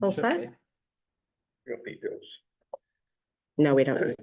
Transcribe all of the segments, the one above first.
All set? You don't need those. No, we don't.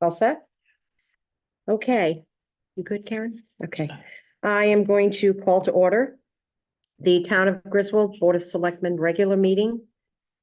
All set? Okay. You good, Karen? Okay. I am going to call to order the Town of Griswold Board of Selectmen regular meeting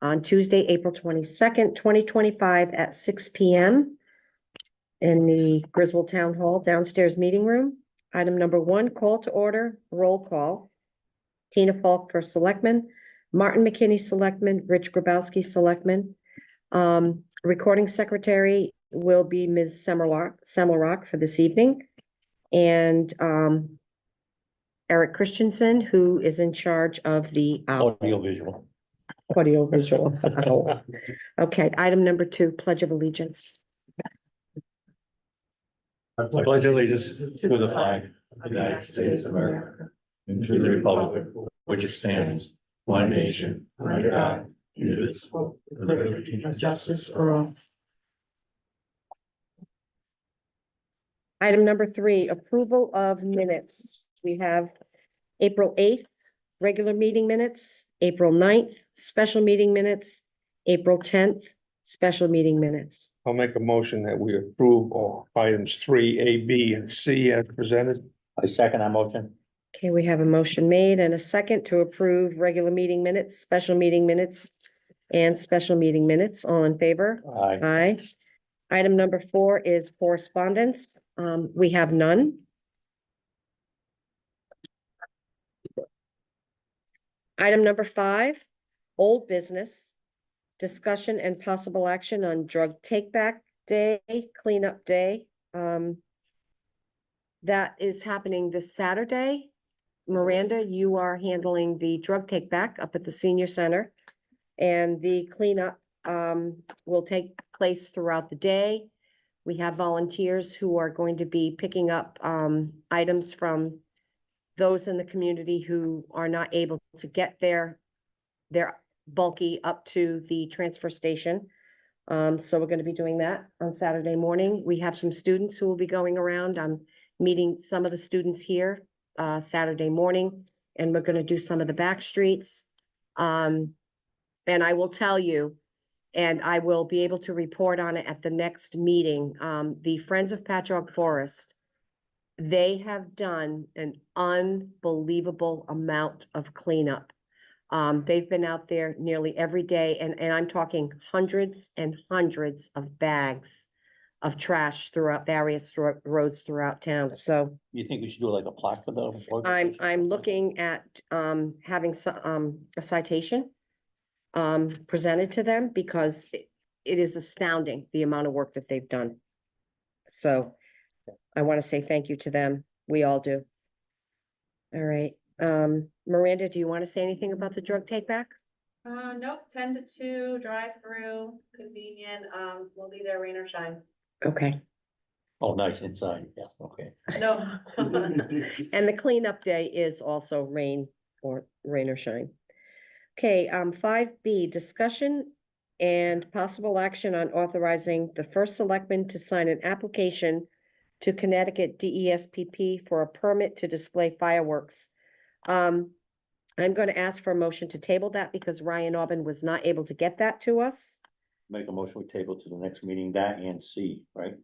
on Tuesday, April 22nd, 2025 at 6 p.m. in the Griswold Town Hall downstairs meeting room. Item number 1, call to order, roll call. Tina Falk for Selectman, Martin McKinney Selectman, Rich Grabowski Selectman. Recording secretary will be Ms. Semelrock for this evening. And Eric Christensen, who is in charge of the Audio visual. audio visual. Okay, item number 2, Pledge of Allegiance. I pledge allegiance to the flag of the United States of America and to the republic which stands one nation under God, indivisible, with liberty and Justice for all. Item number 3, approval of minutes. We have April 8th, regular meeting minutes, April 9th, special meeting minutes, April 10th, special meeting minutes. I'll make a motion that we approve all items 3A, B, and C as presented. I second that motion. Okay, we have a motion made and a second to approve regular meeting minutes, special meeting minutes, and special meeting minutes. All in favor? Aye. Aye. Item number 4 is correspondence. We have none. Item number 5, old business. Discussion and possible action on drug take-back day, cleanup day. That is happening this Saturday. Miranda, you are handling the drug take-back up at the senior center. And the cleanup will take place throughout the day. We have volunteers who are going to be picking up items from those in the community who are not able to get their bulky up to the transfer station. So we're going to be doing that on Saturday morning. We have some students who will be going around. I'm meeting some of the students here Saturday morning, and we're going to do some of the back streets. And I will tell you, and I will be able to report on it at the next meeting. The Friends of Patchogue Forest, they have done an unbelievable amount of cleanup. They've been out there nearly every day, and I'm talking hundreds and hundreds of bags of trash throughout various roads throughout town. So You think we should do like a plaque for them? I'm looking at having a citation presented to them, because it is astounding the amount of work that they've done. So I want to say thank you to them. We all do. All right. Miranda, do you want to say anything about the drug take back? Nope, 10 to 2, drive through, convenient, we'll be there rain or shine. Okay. Oh, nice inside, yeah, okay. No. And the cleanup day is also rain or shine. Okay, 5B, discussion and possible action on authorizing the first selectman to sign an application to Connecticut DESPP for a permit to display fireworks. I'm going to ask for a motion to table that because Ryan Aubin was not able to get that to us. Make a motion, we table to the next meeting, that and C, right?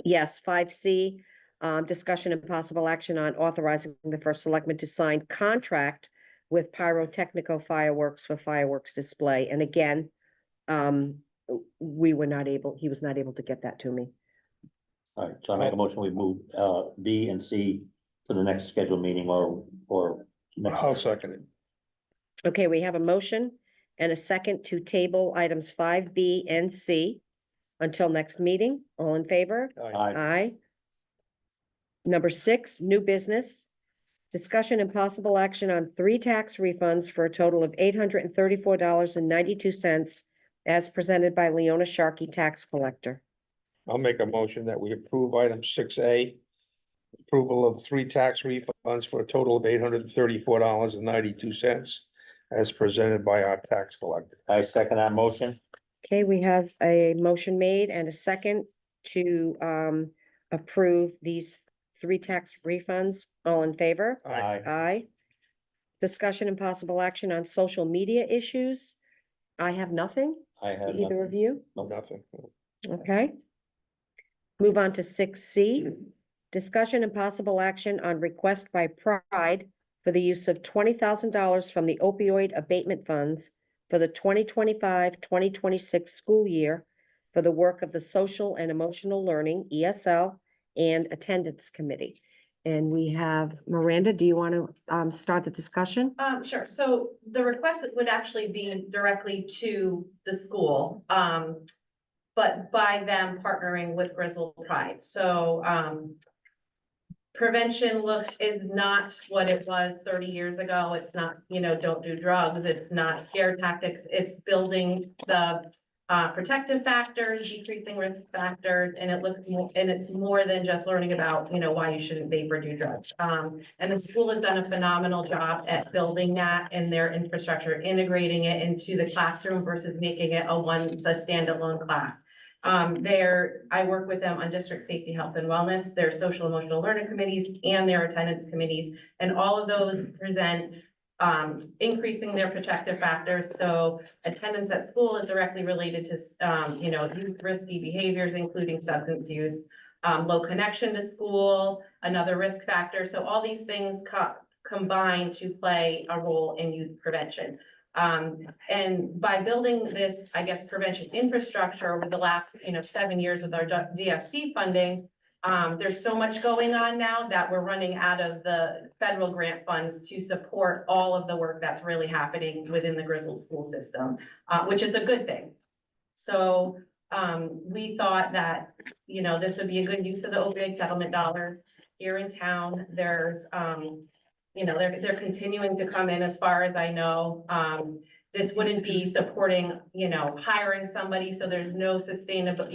Yes, 5C, discussion and possible action on authorizing the first selectman to sign contract with Pyrotechnico Fireworks for fireworks display. And again, he was not able to get that to me. All right, so I make a motion, we move B and C to the next scheduled meeting or next. I'll second it. Okay, we have a motion and a second to table items 5B and C until next meeting. All in favor? Aye. Aye. Number 6, new business. Discussion and possible action on 3 tax refunds for a total of $834.92 as presented by Leona Sharkey, tax collector. I'll make a motion that we approve item 6A, approval of 3 tax refunds for a total of $834.92 as presented by our tax collector. I second that motion. Okay, we have a motion made and a second to approve these 3 tax refunds. All in favor? Aye. Aye. Discussion and possible action on social media issues. I have nothing. I have Either of you? Nothing. Okay. Move on to 6C. Discussion and possible action on request by Pride for the use of $20,000 from the opioid abatement funds for the 2025-2026 school year for the work of the Social and Emotional Learning, ESL, and Attendance Committee. And we have Miranda, do you want to start the discussion? Sure. So the request would actually be directly to the school, but by them partnering with Grizzle Pride. So, prevention is not what it was 30 years ago. It's not, don't do drugs. It's not scare tactics. It's building the protective factors, decreasing risk factors, and it's more than just learning about, why you shouldn't vape or do drugs. And the school has done a phenomenal job at building that in their infrastructure, integrating it into the classroom versus making it a standalone class. I work with them on district safety, health and wellness, their social emotional learning committees and their attendance committees. And all of those present increasing their protective factors. So attendance at school is directly related to, youth risky behaviors, including substance use, low connection to school, another risk factor. So all these things combine to play a role in youth prevention. And by building this, I guess, prevention infrastructure over the last, 7 years with our DFC funding, there's so much going on now that we're running out of the federal grant funds to support all of the work that's really happening within the Grizzle school system, which is a good thing. So we thought that, this would be a good use of the opioid settlement dollars here in town. There's, they're continuing to come in as far as I know. This wouldn't be supporting, hiring somebody, so there's no sustainable,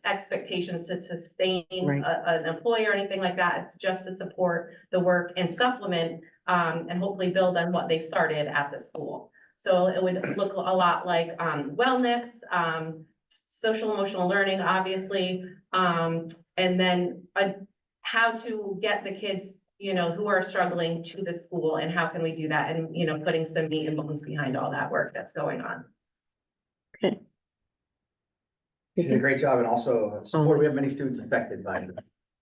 expectations to sustain Right. an employee or anything like that. It's just to support the work and supplement, and hopefully build on what they've started at the school. So it would look a lot like, wellness, social emotional learning, obviously, and then how to get the kids, who are struggling to the school and how can we do that? And, putting some meat and bones behind all that work that's going on. You did a great job, and also support. We have many students affected by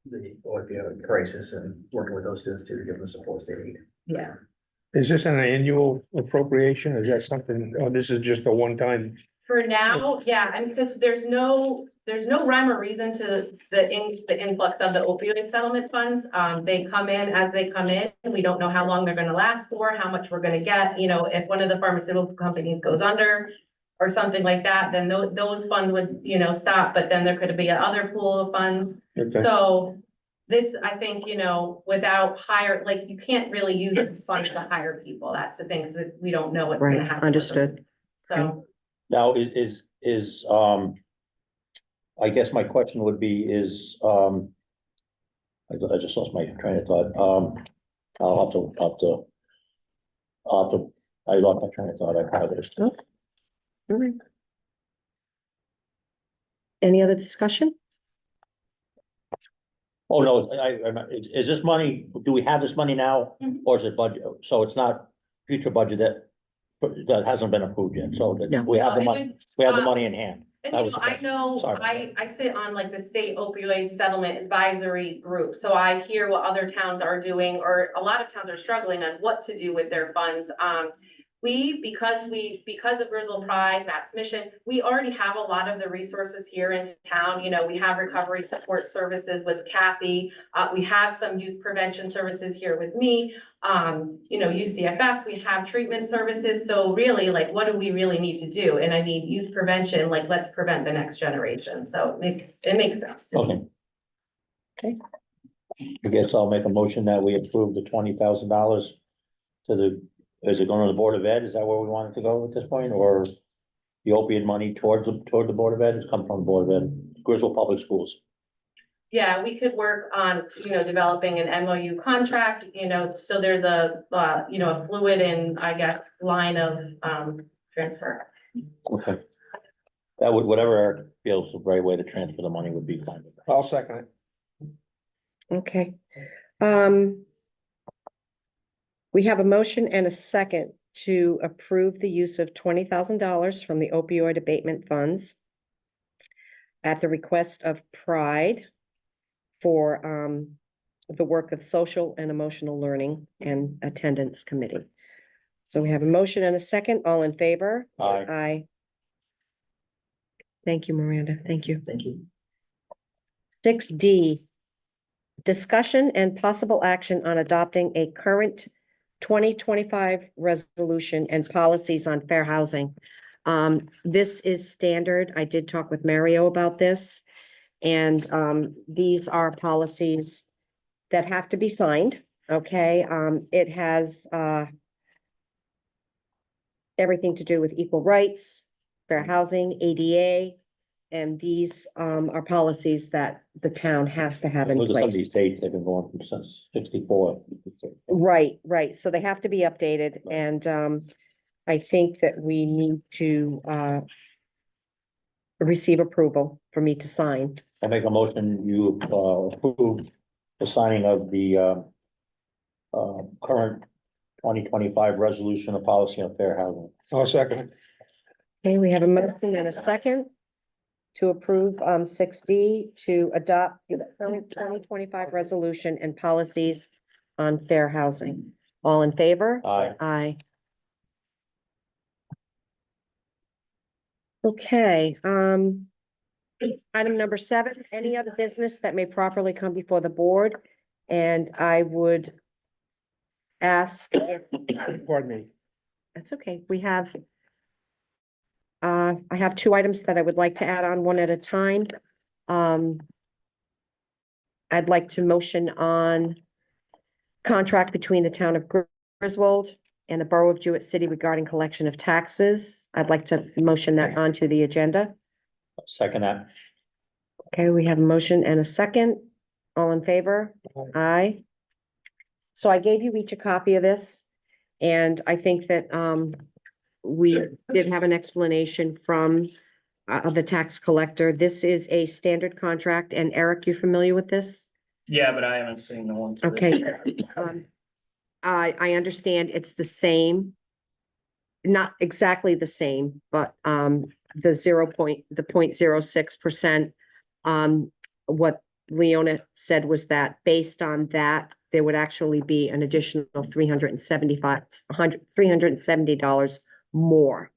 the opioid crisis, and working with those students too, to give them the supports they need. Yeah. Is this an annual appropriation? Is that something, or this is just a one-time? For now, yeah, and because there's no rhyme or reason to the influx of the opioid settlement funds. They come in as they come in, and we don't know how long they're gonna last for, how much we're gonna get. If one of the pharmaceutical companies goes under or something like that, then those funds would, stop, but then there could be another pool of funds. Okay. So this, I think, without you can't really use the funds to hire people. That's the thing, because we don't know what's gonna Right, happen. understood. So. Now, I guess my question would be I just lost my train of thought. I'll have to, I lost my train of thought. I apologize. All right. Any other discussion? Oh, no, is this money, do we have this money now, Mhm. or is it budget? So it's not future budget that hasn't been approved yet, so that No. we have the It money, would- we have the money in hand. And That was the I question. know, Sorry about I sit on like the state opioid settlement advisory group, so I hear what other towns are doing, or a lot of towns are struggling on what to do with their funds. Because of Grizzle Pride, Matt's mission, we already have a lot of the resources here in town. We have recovery support services with Kathy. We have some youth prevention services here with me. UCFS, we have treatment services. So really, what do we really need to do? And I mean, youth prevention, let's prevent the next generation. So it makes sense to me. Okay. I guess I'll make a motion that we approve the $20,000 is it going to the Board of Ed? Is that where we want it to go at this point, or the opiate money toward the Board of Ed? It's come from the Board of Ed, Grizzle Public Schools. Yeah, we could work on, developing an MOU contract, so there's a, a fluid and I guess line of, transfer. Okay. That would, whatever Eric feels the right way to transfer the money would be fine. I'll second it. Okay. We have a motion and a second to approve the use of $20,000 from the opioid abatement funds at the request of Pride for the work of social and emotional learning and attendance committee. So we have a motion and a second. All in favor? Aye. Aye. Thank you, Miranda. Thank you. Thank you. 6D, discussion and possible action on adopting a current 2025 resolution and policies on fair housing. This is standard. I did talk with Mario about this. And these are policies that have to be signed, okay? It has everything to do with equal rights, fair housing, ADA, and these are policies that the town has to have in Those are some of these place. dates they've been going from since 64. Right, right. So they have to be updated, and I think that we need to receive approval for me to sign. I make a motion, you approve the signing of the current 2025 resolution of policy on fair housing. I'll second it. Okay, we have a motion and a second to approve 6D to adopt the current 2025 resolution and policies on fair housing. All in favor? Aye. Aye. Okay, item number 7, any other business that may properly come before the board? And I would ask, Pardon me. that's okay, we have I have 2 items that I would like to add on one at a time. I'd like to motion on contract between the town of Griswold and the Borough of Jewett City regarding collection of taxes. I'd like to motion that onto the agenda. Second that. Okay, we have a motion and a second. All in favor? Aye. So I gave you each a copy of this, and I think that we did have an explanation from the tax collector. This is a standard contract, and Eric, you familiar with this? Yeah, but I haven't seen the one. for this Okay. year. I understand it's the same. Not exactly the same, but the 0.06%. What Leona said was that based on that, there would actually be an additional $370 more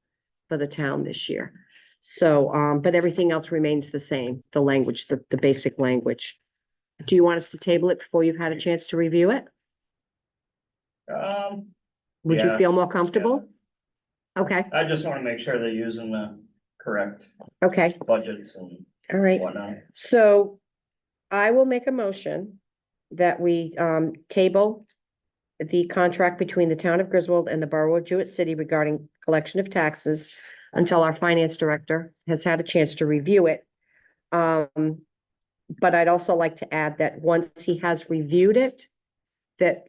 for the town this year. So, but everything else remains the same, the language, the basic language. Do you want us to table it before you've had a chance to review it? Would you Yeah. feel more comfortable? Okay, I just want to make sure they're using the correct okay, budgets and all right. whatnot. So I will make a motion that we table the contract between the town of Griswold and the Borough of Jewett City regarding collection of taxes until our finance director has had a chance to review it. But I'd also like to add that once he has reviewed it, that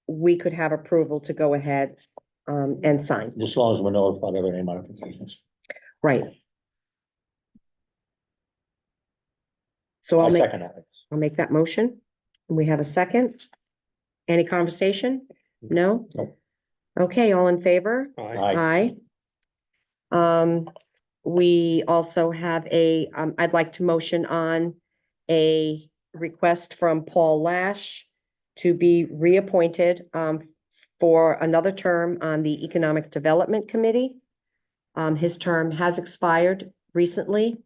we could have approval to go ahead and sign. Just as long as we're notified of any modifications. Right. So I I'll second that. make that motion. We have a second. Any conversation? No? No. Okay, all in favor? Aye. Aye. We also have I'd like to motion on a request from Paul Lash to be reappointed, for another term on the Economic Development Committee. His term has expired recently,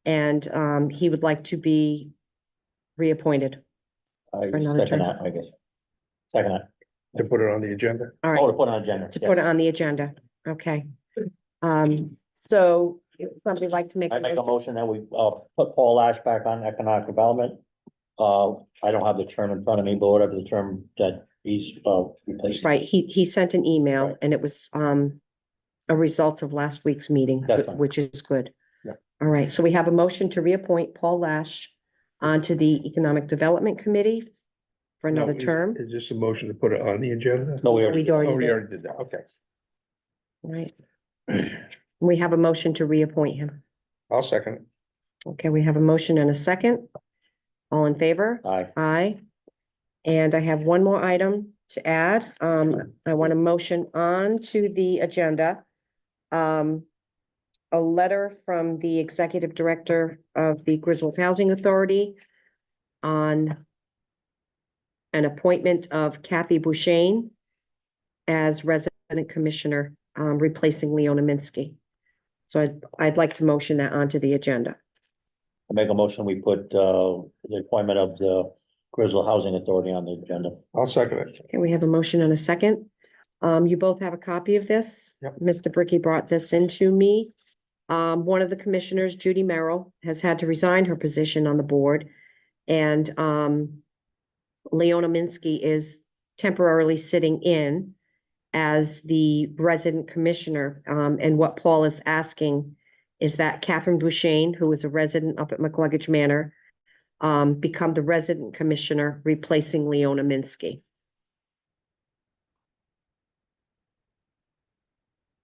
and, he would like to be reappointed. I For another second term. that, I guess. Second that. To put it on the agenda. All Oh, right, to put on agenda. to put it on the agenda. Okay. So if somebody like to make. I make a motion that we put Paul Ash back on economic development. I don't have the term in front of me, but whatever the term that he's replacing. Right, he sent an email Right. and it was a result of last week's meeting, That's fine. which is good. Yeah. All right, so we have a motion to reappoint Paul Lash onto the Economic Development Committee for another No, is- term. Is this a motion to put it on the agenda? No, we We already, Oh, already we did, already did that, okay. right? We have a motion to reappoint him. I'll second it. Okay, we have a motion and a second. All in favor? aye. Aye. And I have one more item to add. I want a motion on to the agenda. A letter from the Executive Director of the Griswold Housing Authority on an appointment of Kathy Bouchane as resident commissioner, replacing Leona Minsky. So I'd like to motion that onto the agenda. I make a motion, we put, the appointment of the Griswold Housing Authority on the agenda. I'll second it. Okay, we have a motion and a second. You both have a copy of this. Yep. Mr. Bricky brought this into me. One of the commissioners, Judy Merrill, has had to resign her position on the board. And, Leona Minsky is temporarily sitting in as the resident commissioner. And what Paul is asking is that Catherine Bouchane, who is a resident up at McCluggage Manor, become the resident commissioner, replacing Leona Minsky.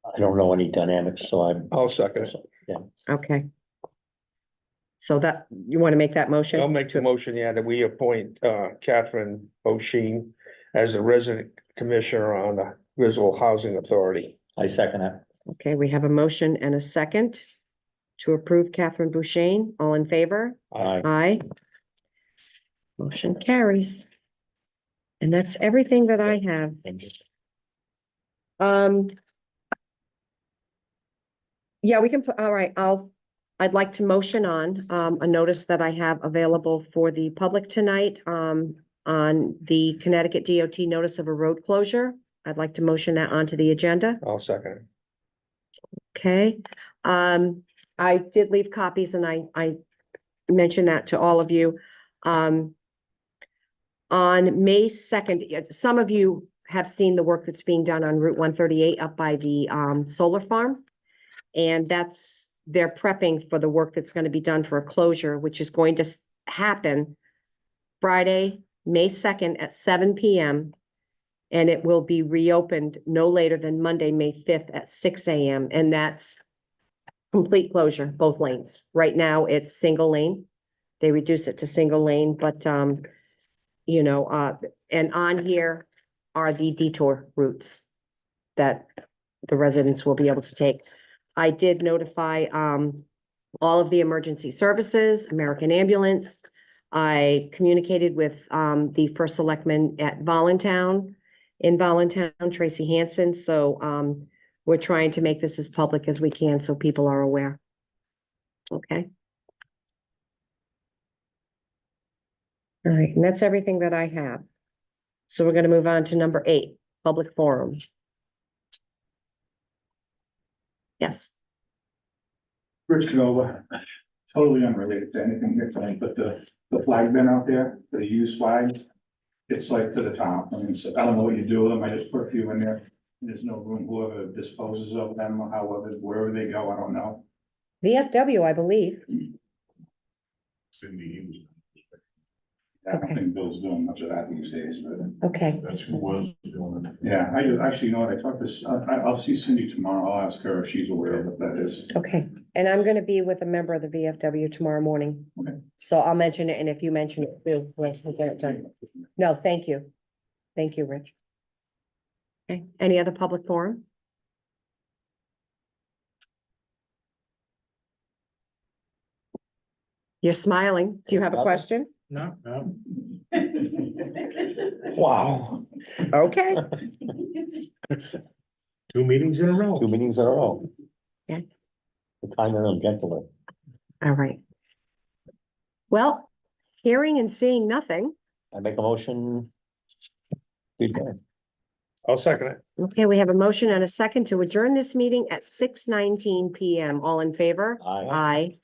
I don't know any dynamics, so I'm. I'll second it. Okay. So that, you want to make that motion? I'll make the motion, yeah, that we appoint Catherine O'Sheen as the resident commissioner on the Griswold Housing Authority. I second it. Okay, we have a motion and a second to approve Catherine Bouchane. All in favor? Aye. Aye. Motion carries. And that's everything that I have. Yeah, we can put, all right, I'd like to motion on, a notice that I have available for the public tonight, on the Connecticut DOT notice of a road closure. I'd like to motion that onto the agenda. I'll second it. Okay, I did leave copies and I mentioned that to all of you. On May 2nd, some of you have seen the work that's being done on Route 138 up by the, solar farm. And they're prepping for the work that's going to be done for a closure, which is going to happen Friday, May 2nd at 7 PM. And it will be reopened no later than Monday, May 5th at 6 AM. And that's complete closure, both lanes. Right now, it's single lane. They reduce it to single lane, but, and on here are the detour routes that the residents will be able to take. I did notify, all of the emergency services, American Ambulance. I communicated with, the first selectman at in Voluntown, Tracy Hansen. So, we're trying to make this as public as we can so people are aware. Okay. All right, and that's everything that I have. So we're gonna move on to number 8, public forum. Yes. Rich Canova, totally unrelated to anything here tonight, but the flag bin out there, the used flag, it's like to the top. I mean, so I don't know what you do with them. I just put a few in there. There's no room, whoever disposes of them, or however, wherever they go, I don't know. VFW, I believe. I don't think Bill's doing much of that these days, but Okay, That's who was doing it. yeah, actually, you know what, I talked to, I'll see Cindy tomorrow. I'll ask her if she's aware of what that is. okay. And I'm gonna be with a member of the VFW tomorrow morning. Okay. So I'll mention it, and if you mention it, we'll get it done. No, thank you. Thank you, Rich. Okay, any other public forum? You're smiling. Do you have a question? No, no. Wow. Okay, 2 meetings in a row. 2 meetings in a row. Okay. The kinder and gentler. all right. Well, hearing and seeing nothing. I make a motion. Be done. I'll second it. Okay, we have a motion and a second to adjourn this meeting at 6:19 PM. All in favor? Aye. Aye.